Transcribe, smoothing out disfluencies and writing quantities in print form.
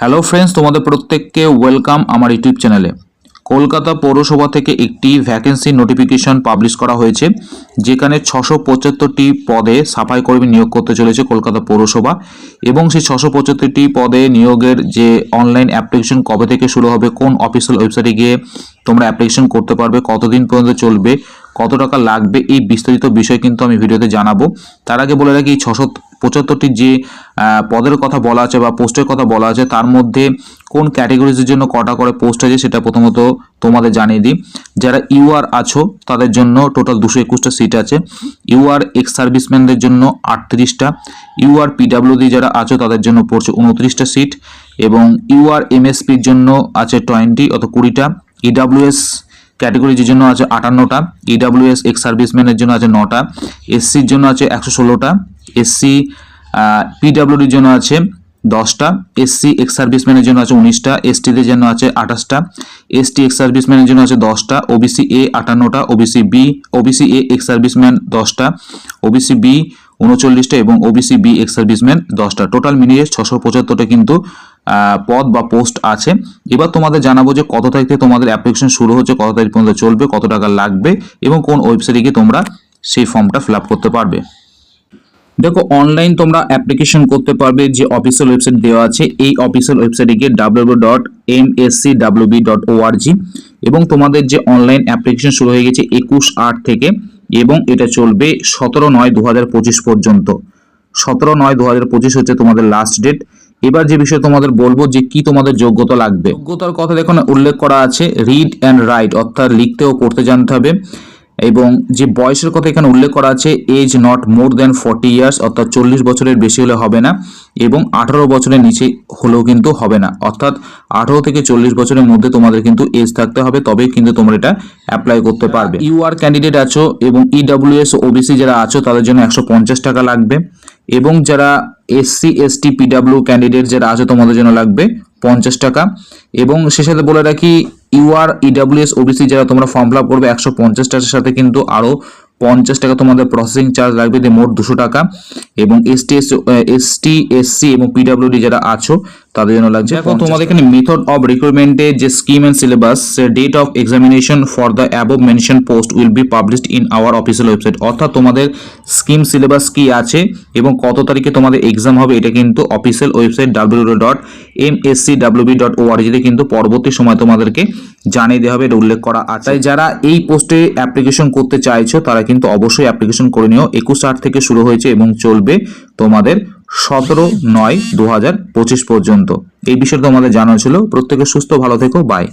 Hello friends, তোমাদের প্রত্যেককে welcome আমার ইউটিউব চ্যানেলে। কলকাতা পৌরসভা থেকে একটি ভ্যাকেন্সি নোটিফিকেশন পাবলিশ করা হয়েছে, যেখানে 675টি পদে সাফাই কর্মী নিয়োগ করতে চলেছে কলকাতা পৌরসভা। এবং সেই 675টি পদে নিয়োগের যে অনলাইন অ্যাপ্লিকেশন কবে থেকে শুরু হবে, কোন অফিসিয়াল ওয়েবসাইটে গিয়ে তোমরা অ্যাপ্লিকেশন করতে পারবে, কতদিন পর্যন্ত চলবে, কত টাকা লাগবে, এই বিস্তারিত বিষয় কিন্তু আমি ভিডিওতে জানাবো। তার আগে বলে রাখি, এই 675টি যে পদের কথা বলা আছে বা পোস্টের কথা বলা আছে, তার মধ্যে কোন ক্যাটাগরিজের জন্য কটা করে পোস্ট আছে সেটা প্রথমত তোমাদের জানিয়ে দিই। যারা ইউআর আছো তাদের জন্য টোটাল 221টা সিট আছে। ইউআর এক্স সার্ভিসম্যানদের জন্য 38টা। ইউআর পিডাব্লিউডি যারা আছো তাদের জন্য পড়ছে 29টা সিট। এবং ইউআর এমএসপির জন্য আছে 20টা। ইডাব্লিউএস ক্যাটাগরির জন্য আছে 58টা। ইডাব্লিউএস এক্স সার্ভিসম্যানের জন্য আছে 9টা। এসসির জন্য আছে 116টা। এসসি পিডাব্লিউডির জন্য আছে 10টা। এসসি এক্স সার্ভিসম্যানের জন্য আছে 19টা। এসটিদের জন্য আছে 28টা। এসটি এক্স সার্ভিসম্যানের জন্য আছে 10টা। ওবিসি এ 58টা। ওবিসি এ এক্স সার্ভিসম্যান 10টা। ওবিসি বি 39টা এবং ওবিসি বি এক্স সার্ভিসম্যান 10টা। টোটাল মিলিয়ে 675টা কিন্তু পদ বা পোস্ট আছে। এবার তোমাদের জানাবো যে কত তারিখ থেকে তোমাদের অ্যাপ্লিকেশন শুরু হচ্ছে, কত তারিখ পর্যন্ত চলবে, কত টাকা লাগবে এবং কোন ওয়েবসাইটে গিয়ে তোমরা সেই ফর্মটা ফিল আপ করতে পারবে। দেখো, অনলাইন তোমরা অ্যাপ্লিকেশন করতে পারবে যে অফিসিয়াল ওয়েবসাইট দেওয়া আছে। এই অফিসিয়াল ওয়েবসাইটে গিয়ে www.mscwb.org এবং তোমাদের যে অনলাইন অ্যাপ্লিকেশন শুরু হয়ে গেছে 21/8 থেকে এবং এটা চলবে 17/9/2025 পর্যন্ত। 17/9/2025 হচ্ছে তোমাদের লাস্ট ডেট। এবার যে বিষয়ে তোমাদের বলবো যে কি তোমাদের যোগ্যতা লাগবে। যোগ্যতার কথা দেখো না, উল্লেখ করা আছে রিড অ্যান্ড রাইট, অর্থাৎ লিখতে ও পড়তে জানতে হবে। এবং যে বয়সের কথা এখানে উল্লেখ করা আছে, age not more than 40 years, অর্থাৎ 40 বছরের বেশি হলে হবে না এবং 18 বছরের নিচে হলেও কিন্তু হবে না। অর্থাৎ 18 থেকে 40 বছরের মধ্যে তোমাদের কিন্তু এজ থাকতে হবে, তবেই কিন্তু তোমরা এটা অ্যাপ্লাই করতে পারবে। ইউআর ক্যান্ডিডেট আছো এবং ইডাব্লিউএস ওবিসি যারা আছো তাদের জন্য 150 টাকা লাগবে। এবং যারা এসসি এসটি পিডাব্লিউ ক্যান্ডিডেট যারা আছে তোমাদের জন্য লাগবে 50 টাকা। এবং সে সাথে বলে রাখি, ইউআর ইডাব্লিউএস ওবিসি যারা তোমরা ফর্ম ফিল আপ করবে 150 টাকার সাথে কিন্তু আরও 50 টাকা তোমাদের প্রসেসিং চার্জ লাগবে, দিয়ে মোট 200 টাকা। এবং এসটি এসসি এবং পিডাব্লিউডি যারা আছো তাদের জন্য লাগছে। এখন তোমাদের এখানে মেথড অফ রিক্রুটমেন্টের যে scheme and syllabus, date of examination for the above mention post will be published in our official website. অর্থাৎ তোমাদের স্কিম সিলেবাস কি আছে এবং কত তারিখে তোমাদের এক্সাম হবে এটা কিন্তু অফিসিয়াল ওয়েবসাইট www.mscwb.org তে কিন্তু পরবর্তী সময় তোমাদেরকে জানিয়ে দেওয়া হবে, এটা উল্লেখ করা আছে। তাই যারা এই পোস্টে অ্যাপ্লিকেশন করতে চাইছো তারা কিন্তু অবশ্যই অ্যাপ্লিকেশন করে নিও। 21/8 থেকে শুরু হয়েছে এবং চলবে তোমাদের 17/9/2025 পর্যন্ত। এই বিষয়ে তোমাদের জানানো ছিল। প্রত্যেকে সুস্থ ভালো থেকো, বাই।